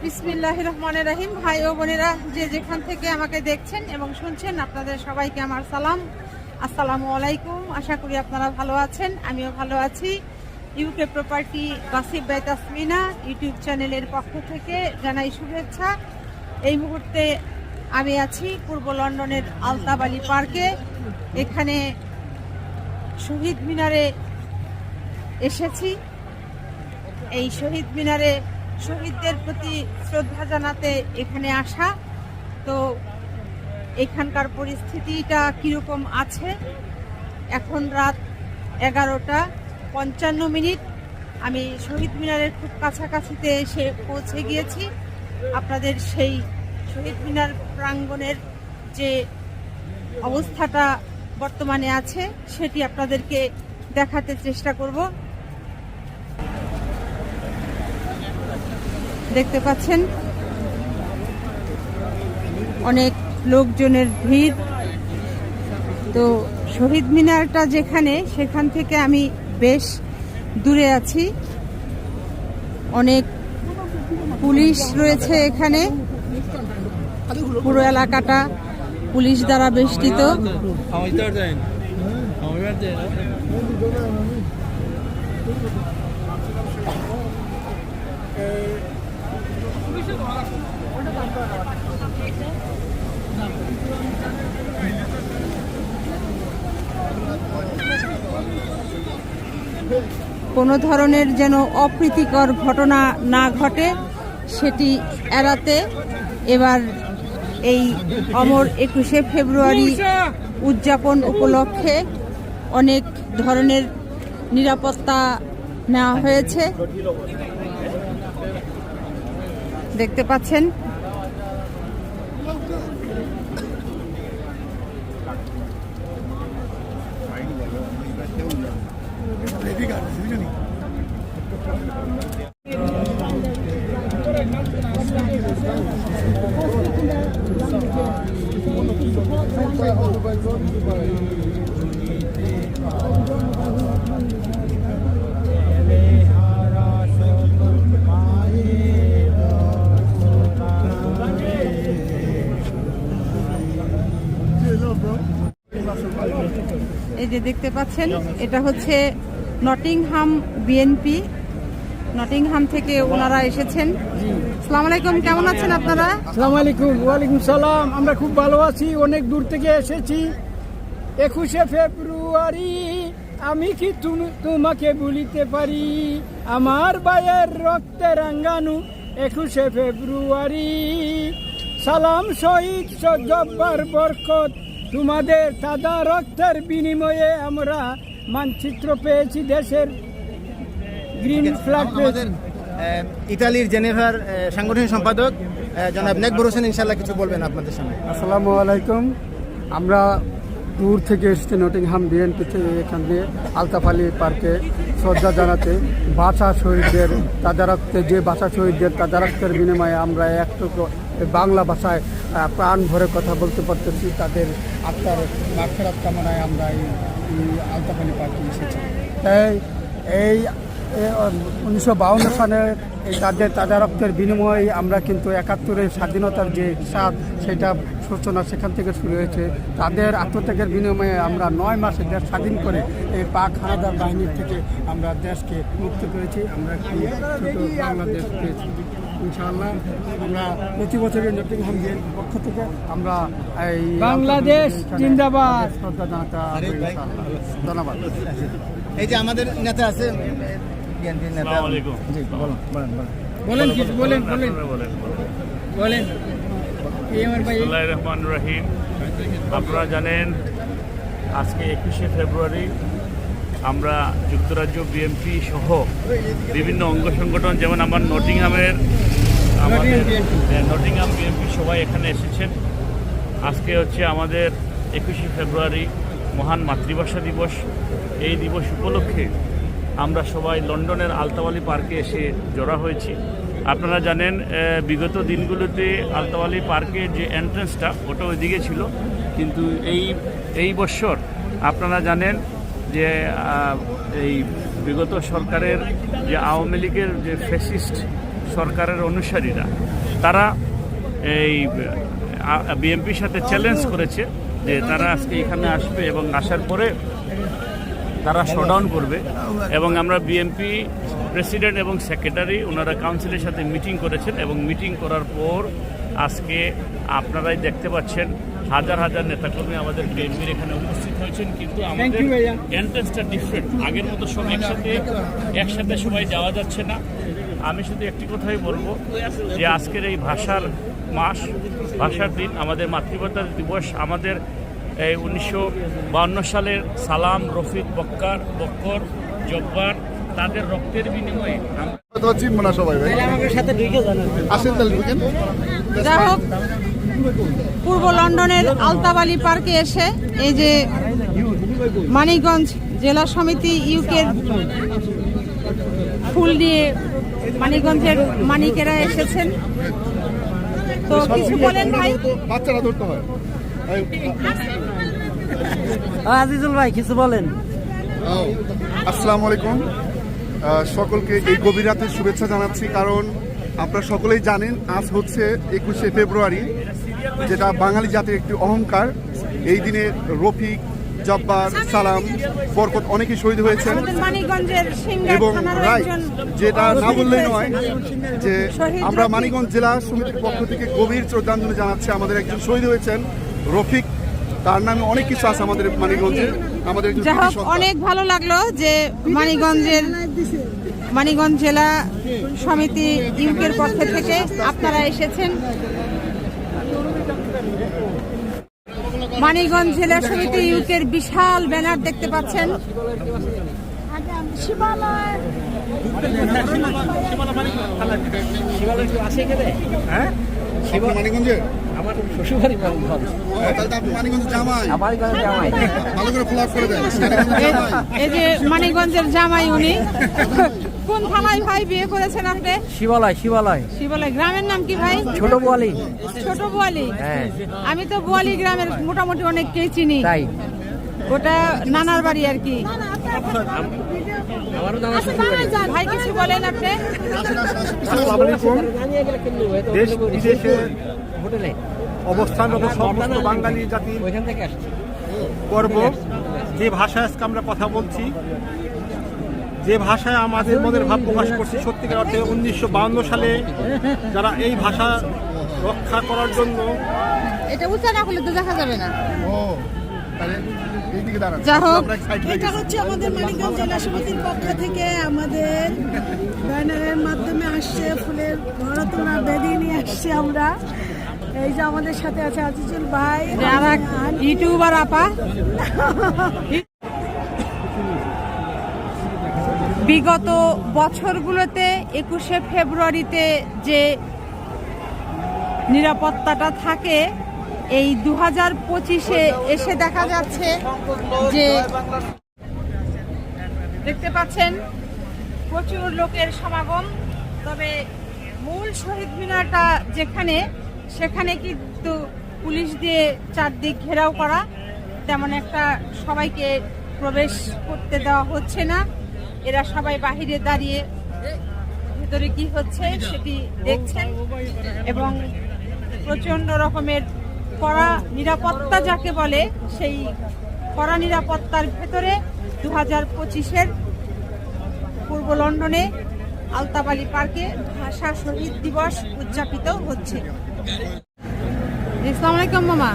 বিসমিল্লাহির রহমানির রহিম। ভাই ও বোনেরা, যে যেখান থেকে আমাকে দেখছেন এবং শুনছেন, আপনাদের সবাইকে আমার সালাম, আসসালামু আলাইকুম। আশা করি আপনারা ভালো আছেন, আমিও ভালো আছি। UK property gossip by Tasmina YouTube চ্যানেলের পক্ষ থেকে জানাই শুভেচ্ছা। এই মুহূর্তে আমি আছি পূর্ব লন্ডনের আলতাবালি পার্কে। এখানে শহীদ মিনারে এসেছি। এই শহীদ মিনারে শহীদদের প্রতি শ্রদ্ধা জানাতে এখানে আসা। তো এখানকার পরিস্থিতিটা কীরকম আছে, এখন রাত 11:55। আমি শহীদ মিনারের খুব কাছাকাছিতে এসে পৌঁছে গিয়েছি। আপনাদের সেই শহীদ মিনার প্রাঙ্গণের যে অবস্থাটা বর্তমানে আছে সেটি আপনাদেরকে দেখাতে চেষ্টা করব। দেখতে পাচ্ছেন অনেক লোকজনের ভিড়। তো শহীদ মিনারটা যেখানে, সেখান থেকে আমি বেশ দূরে আছি। অনেক পুলিশ রয়েছে এখানে, পুরো এলাকাটা পুলিশ দ্বারা বেষ্টিত। কোনো ধরনের যেন অপ্রীতিকর ঘটনা না ঘটে, সেটি এড়াতে এবার এই অমর 21শে ফেব্রুয়ারি উদযাপন উপলক্ষে অনেক ধরনের নিরাপত্তা নেওয়া হয়েছে। দেখতে পাচ্ছেন এই যে দেখতে পাচ্ছেন, এটা হচ্ছে নটিংহাম বিএনপি। নটিংহাম থেকে ওনারা এসেছেন। আসসালামু আলাইকুম, কেমন আছেন আপনারা? আসসালামু আলাইকুম। ওয়ালাইকুম সালাম। আমরা খুব ভালো আছি, অনেক দূর থেকে এসেছি। 21শে ফেব্রুয়ারি আমি কি তোমাকে ভুলিতে পারি, আমার ভাইয়ের রক্তে রাঙ্গানু 21শে ফেব্রুয়ারি। সালাম শহীদ জব্বার বরকত, তোমাদের তাজা রক্তের বিনিময়ে আমরা মানচিত্র পেয়েছি, দেশের গ্রিন ফ্ল্যাগ পেয়েছি। ইতালির জেনেভার সাংগঠনিক সম্পাদক জনাব নেকবর হোসেন ইনশাল্লাহ কিছু বলবেন আপনাদের সামনে। আসসালামু আলাইকুম। আমরা দূর থেকে এসেছি নটিংহাম বিএনপি থেকে, এখান দিয়ে আলতাফালি পার্কে শ্রদ্ধা জানাতে ভাষা শহীদদের তাজা রক্তে, যে ভাষা শহীদদের তাজা রক্তের বিনিময়ে আমরা একটু বাংলা ভাষায় প্রাণ ভরে কথা বলতে পারতেছি। তাদের আত্মার মাগফিরাত কামনায় আমরা এই আলতাফালি পার্কে এসেছি। তাই এই 1952 সালের এই তাদের তাজা রক্তের বিনিময়ে আমরা কিন্তু 71-এর স্বাধীনতার যে স্বাদ, সেটা সূচনা সেখান থেকে শুরু হয়েছে। তাদের আত্মত্যাগের বিনিময়ে আমরা 9 মাসে দেশ স্বাধীন করে এই পাক হানাদার বাহিনীর থেকে আমরা দেশকে মুক্ত করেছি। আমরা একটি ছোট বাংলাদেশ পেয়েছি। ইনশাআল্লাহ আমরা প্রতি বছরের নটিংহাম বিএনপির পক্ষ থেকে আমরা এই বাংলাদেশ জিন্দাবাদ শ্রদ্ধা জানাতে হবে। ধন্যবাদ। এই যে আমাদের নেতা আছে বিএনপির নেতা, জি বলেন বলেন কিছু বলেন বলেন বলেন। বিসমিল্লাহির রহমানির রহিম। আপনারা জানেন আজকে 21শে ফেব্রুয়ারি আমরা যুক্তরাজ্য বিএনপি সহ বিভিন্ন অঙ্গ সংগঠন, যেমন আমার নটিংহাম বিএনপি সবাই এখানে এসেছেন। আজকে হচ্ছে আমাদের 21শে ফেব্রুয়ারি মহান মাতৃভাষা দিবস। এই দিবস উপলক্ষে আমরা সবাই লন্ডনের আলতাওয়ালি পার্কে এসে জড়া হয়েছি। আপনারা জানেন বিগত দিনগুলোতে আলতাওয়ালি পার্কের যে এন্ট্রেন্সটা ওটা ওইদিকে ছিল, কিন্তু এই বছর আপনারা জানেন যে এই বিগত সরকারের যে আওয়ামী লীগের যে ফ্যাসিস্ট সরকারের অনুসারীরা তারা এই বিএনপির সাথে চ্যালেঞ্জ করেছে যে তারা আজকে এখানে আসবে এবং আসার পরে তারা শোডাউন করবে। এবং আমরা বিএনপি প্রেসিডেন্ট এবং সেক্রেটারি ওনারা কাউন্সিলের সাথে মিটিং করেছেন এবং মিটিং করার পর আজকে আপনারাই দেখতে পাচ্ছেন হাজার হাজার নেতাকর্মী আমাদের বিএনপির এখানে উপস্থিত হয়েছেন। কিন্তু আমাদের এন্ট্রেন্সটা ডিফারেন্ট, আগের মতো সব একসাথে সবাই যাওয়া যাচ্ছে না। আমি শুধু একটি কথাই বলবো যে আজকের এই ভাষার মাস, ভাষার দিন, আমাদের মাতৃভাষা দিবস, আমাদের এই 1952 সালের সালাম, রফিক, বক্কর, জব্বার, তাদের রক্তের বিনিময়ে যাই হোক, পূর্ব লন্ডনের আলতাবালি পার্কে এসে এই যে মানিকগঞ্জ জেলা সমিতি ইউকের ফুল নিয়ে মানিকগঞ্জের মানিকেরা এসেছেন। তো কিছু বলেন ভাই। বাচ্চারা ধরতে হয়। আজিজুল ভাই কিছু বলেন। আসসালামু আলাইকুম, সকলকে এই গভীর রাতের শুভেচ্ছা জানাচ্ছি। কারণ আপনারা সকলেই জানেন আজ হচ্ছে 21শে ফেব্রুয়ারি, যেটা বাঙালি জাতির একটি অহংকার। এই দিনে রফিক, জব্বার, সালাম, বরকত অনেকেই শহীদ হয়েছেন। এবং রাইট, যেটা না বললেই নয় যে আমরা মানিকগঞ্জ জেলা সমিতির পক্ষ থেকে গভীর শ্রদ্ধাঞ্জলি জানাচ্ছি। আমাদের একজন শহীদ হয়েছেন রফিক, তার নামে অনেক কিছু আছে আমাদের মানিকগঞ্জে। আমাদের অনেক ভালো লাগলো যে মানিকগঞ্জ জেলা সমিতি ইউকের পক্ষ থেকে আপনারা এসেছেন। মানিকগঞ্জ জেলা সমিতি ইউকের বিশাল ব্যানার দেখতে পাচ্ছেন। মানিকগঞ্জে আমার শ্বশুরবাড়ি এই যে মানিকগঞ্জের জামাই, উনি কোন থানায় ভাই বিয়ে করেছেন আপনি? শিবালয় গ্রামের নাম কি ভাই? ছোট বোয়ালি। হ্যাঁ, আমি তো বোয়ালি গ্রামের মোটামুটি অনেককেই চিনি, ওটা নানার বাড়ি আর কি। ভাই কিছু বলেন আপনি। দেশ বিদেশে অবস্থানরত সমস্ত বাঙালি জাতির গর্ব, যে ভাষায় আজকে আমরা কথা বলছি, যে ভাষায় আমাদের মনের ভাব প্রকাশ করছি, সত্যিকার অর্থে 1952 সালে যারা এই ভাষা রক্ষা করার জন্য, এটা উঁচা না হলে তো দেখা যাবে না। এটা হচ্ছে আমাদের মানিকগঞ্জ জেলা সমিতির পক্ষ থেকে আমাদের ব্যানারের মাধ্যমে আসছে, ফুলের ঘরতোড়া বেদি নিয়ে আসছে। আমরা এই যে আমাদের সাথে আছে আজিজুল ভাই, ইউটিউবার আপা। বিগত বছরগুলোতে 21শে ফেব্রুয়ারিতে যে নিরাপত্তাটা থাকে, এই 2025-এ এসে দেখা যাচ্ছে যে দেখতে পাচ্ছেন প্রচুর লোকের সমাগম। তবে মূল শহীদ মিনারটা যেখানে, সেখানে কিন্তু পুলিশ দিয়ে চারদিক ঘেরাও করা, তেমন একটা সবাইকে প্রবেশ করতে দেওয়া হচ্ছে না। এরা সবাই বাহিরে দাঁড়িয়ে ভেতরে কি হচ্ছে সেটি দেখছেন এবং প্রচন্ড রকমের কড়া নিরাপত্তা যাকে বলে, সেই কড়া নিরাপত্তার ভেতরে 2025-এর পূর্ব লন্ডনে আলতাবালি পার্কে ভাষা শহীদ দিবস উদযাপিত হচ্ছে। আসসালামু আলাইকুম মামা।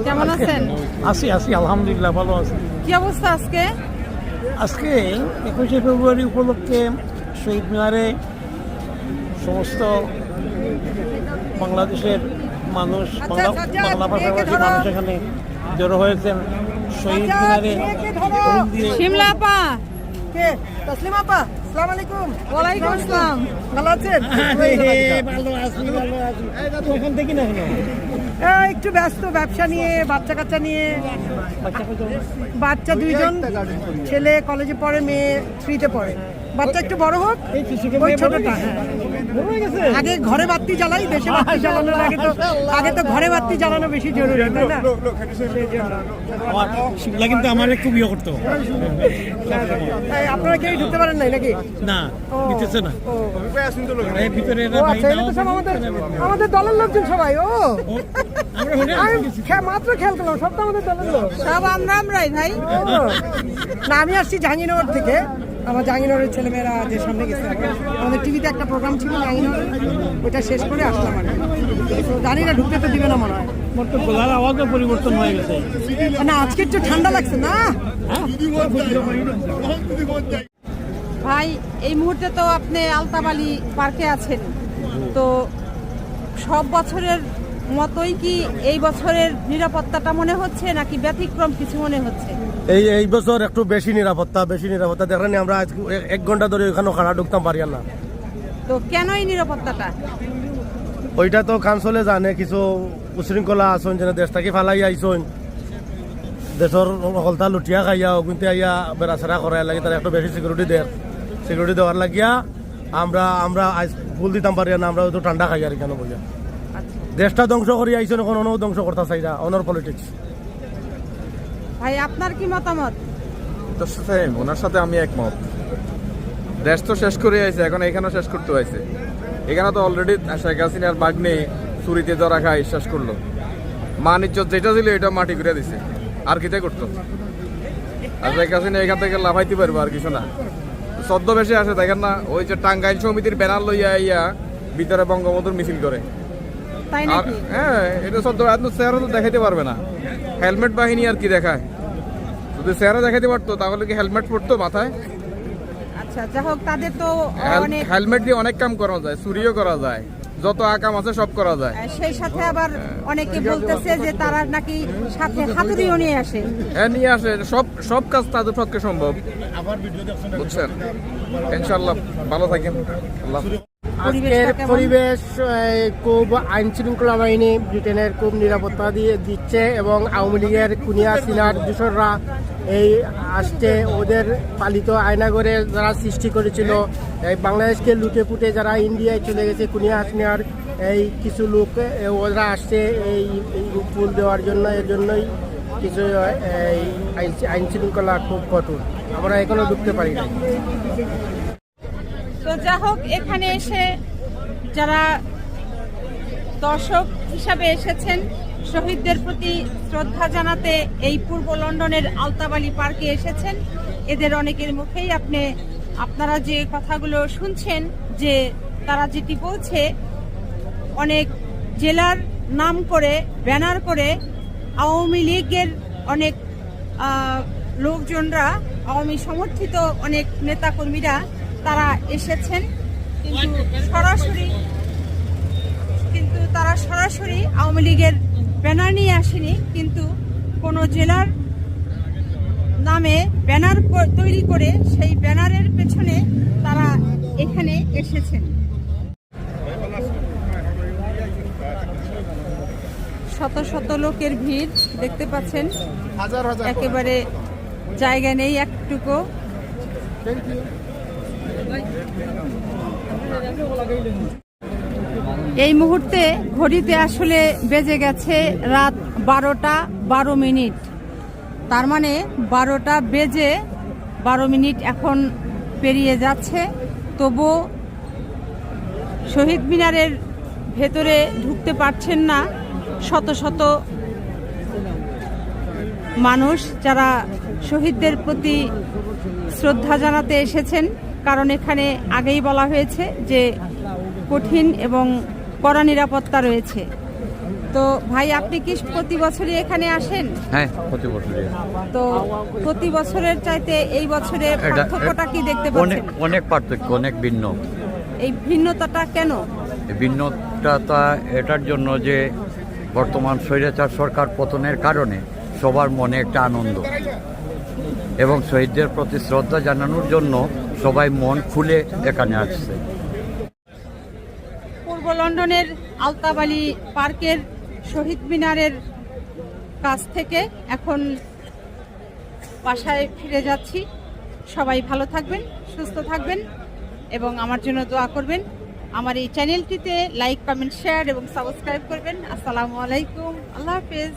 কেমন আছেন? আছি আলহামদুলিল্লাহ, ভালো আছি। কি অবস্থা আজকে? 21শে ফেব্রুয়ারি উপলক্ষে শহীদ মিনারে সমস্ত বাংলাদেশের মানুষ, বাংলা ভাষাভাষী মানুষ এখানে জড়ো হয়েছেন। শহীদ মিনারে শিমলা আপা, তসলিমা আপা, আসসালামু আলাইকুম। ওয়ালাইকুম আসসালাম। ভালো আছেন? ভালো আছি। ওখান থেকে না একটু ব্যস্ত, ব্যবসা নিয়ে, বাচ্চা কাচ্চা নিয়ে। বাচ্চা 2জন, ছেলে কলেজে পড়ে, মেয়ে 3তে পড়ে। বাচ্চা একটু বড় হোক, ওই ছোটটা। আগে ঘরে বাতি জ্বালাই, দেশে বাতি জ্বালানোর আগে তো ঘরে বাতি জ্বালানো বেশি জরুরি, তাই না? শিবলা কিন্তু আমার খুব ইয়ে করতো এই, আপনারা কেউ ঢুকতে পারেন নাই নাকি? না, দিতেছে না এই ভিতরে এরা ও ভাই আচ্ছা, এরা তো সব আমাদের দলের লোকজন সবাই। ও আমরা হলে আমি মাত্র খেয়াল করলাম, সব তো আমাদের দলের লোক। সব আমরাই ভাই। ও, না আমি আসছি জাহাঙ্গীরনগর থেকে। আমার জাহাঙ্গীরনগরের ছেলেমেয়েরা যে সামনে গেছে, আমাদের টিভিতে একটা প্রোগ্রাম ছিল জাহাঙ্গীরনগরে, ওইটা শেষ করে আসলাম আর কি। তো জানি না ঢুকতে তো দিবে না মনে হয়। মোর তো গলার আওয়াজও পরিবর্তন হয়ে গেছে। না আজকে একটু ঠান্ডা লাগছে না। ভাই এই মুহূর্তে তো আপনি আলতাবালি পার্কে আছেন, তো সব বছরের মতোই কি এই বছরের নিরাপত্তাটা মনে হচ্ছে নাকি ব্যতিক্রম কিছু মনে হচ্ছে? এই বছর একটু বেশি নিরাপত্তা দেখেন, আমরা আজ 1 ঘন্টা ধরে ওখানে খানা ঢুকতাম পারি না। তো কেন এই নিরাপত্তাটা? ওইটা তো কাউন্সিলে জানে, কিছু উশৃঙ্খলা আসন যেন দেশ থেকে ফালাই আইসন, দেশের হলতা লুটিয়া খাইয়া কিন্তু আইয়া বেড়াচেরা করাই লাগে, তার একটু বেশি সিকিউরিটি দেওয়ার লাগিয়া আমরা আজ ফুল দিতাম পারি না, আমরা তো ঠান্ডা খাই আর কেন বলিয়া দেশটা ধ্বংস করি আইসন, এখন অন্য ধ্বংস করতে চাই না, অনর পলিটিক্স। ভাই আপনার কি মতামত? ওনার সাথে আমি একমত। দেশ তো শেষ করে আইছে, এখন এখানেও শেষ করতে হয়েছে। এখানে তো অলরেডি শেখ হাসিনার বাগ্নে চুরিতে ধরা খায় শেষ করলো, মান ইজ্জত যেটা ছিল এটা মাটি করে দিছে, আর কিতে করতো? আর শেখ হাসিনা এখান থেকে লাফাইতে পারবো আর কিছু না। ছদ্মবেশে আসে দেখেন না, ওই যে টাঙ্গাইল সমিতির ব্যানার লইয়া আইয়া ভিতরে বঙ্গবন্ধুর মিছিল করে। তাই আর নাকি? হ্যাঁ, এটা ছদ্ম চেহারা তো দেখাইতে পারবে না। হেলমেট বাহিনী আর কি দেখায়? যদি চেহারা দেখাইতে পারতো তাহলে কি হেলমেট পরতো মাথায়? আচ্ছা, যাই হোক, তাদের তো অনেক হেলমেট দিয়ে অনেক কাম করা যায়, চুরিও করা যায়, যত আকাম আছে সব করা যায়। সেই সাথে আবার অনেকে বলতেছে যে তারা নাকি সাথে হাতুড়িও নিয়ে আসে। হ্যাঁ, নিয়ে আসে, সব কাজ তাদের পক্ষে সম্ভব, বুঝছেন? ইনশাআল্লাহ ভালো থাকেন। আল্লাহ পরিবেশটা কেমন? পরিবেশ খুব আইন শৃঙ্খলা বাহিনী ব্রিটেনের খুব নিরাপত্তা দিচ্ছে, এবং আওয়ামী লীগের কুনিয়া সিনার দূষররা এই আসছে, ওদের পালিত আয়নাগরে যারা সৃষ্টি করেছিল, এই বাংলাদেশকে লুটে পুটে যারা ইন্ডিয়ায় চলে গেছে, কুনিয়া হাসিনার এই কিছু লোক ওরা আসছে এই ফুল দেওয়ার জন্য। এর জন্যই কিছু এই আইন শৃঙ্খলা খুব কঠোর, আমরা এখনো ঢুকতে পারি না। তো যা হোক, এখানে এসে যারা দর্শক হিসাবে এসেছেন, শহীদদের প্রতি শ্রদ্ধা জানাতে এই পূর্ব লন্ডনের আলতাবালি পার্কে এসেছেন, এদের অনেকের মুখেই আপনারা যে কথাগুলো শুনছেন, যে তারা যেটি বলছে, অনেক জেলার নাম করে ব্যানার করে আওয়ামী লীগের অনেক লোকজনরা, আওয়ামী সমর্থিত অনেক নেতাকর্মীরা তারা এসেছেন, কিন্তু তারা সরাসরি আওয়ামী লীগের ব্যানার নিয়ে আসেনি, কিন্তু কোনো জেলার নামে ব্যানার তৈরি করে সেই ব্যানারের পেছনে তারা এখানে এসেছেন। শত শত লোকের ভিড় দেখতে পাচ্ছেন, একেবারে জায়গা নেই একটুকু। এই মুহূর্তে ঘড়িতে আসলে বেজে গেছে রাত 12টা 12 মিনিট, তার মানে 12টা বেজে 12 মিনিট এখন পেরিয়ে যাচ্ছে। তবু শহীদ মিনারের ভেতরে ঢুকতে পারছেন না শত শত মানুষ, যারা শহীদদের প্রতি শ্রদ্ধা জানাতে এসেছেন, কারণ এখানে আগেই বলা হয়েছে যে কঠিন এবং কড়া নিরাপত্তা রয়েছে। তো ভাই, আপনি কি প্রতি বছরই এখানে আসেন? হ্যাঁ, প্রতি বছরই। তো প্রতি বছরের চাইতে এই বছরে পার্থক্যটা কি দেখতে পাচ্ছেন? অনেক পার্থক্য, অনেক ভিন্ন। এই ভিন্নতাটা কেন? ভিন্নতাটা এটার জন্য যে বর্তমান স্বৈরাচার সরকার পতনের কারণে সবার মনে একটা আনন্দ, এবং শহীদদের প্রতি শ্রদ্ধা জানানোর জন্য সবাই মন খুলে এখানে আসছে। পূর্ব লন্ডনের আলতাবালি পার্কের শহীদ মিনারের কাছ থেকে এখন বাসায় ফিরে যাচ্ছি। সবাই ভালো থাকবেন, সুস্থ থাকবেন এবং আমার জন্য দোয়া করবেন। আমার এই চ্যানেলটিতে লাইক, কমেন্ট, শেয়ার এবং সাবস্ক্রাইব করবেন। আসসালামু আলাইকুম, আল্লাহ হাফেজ।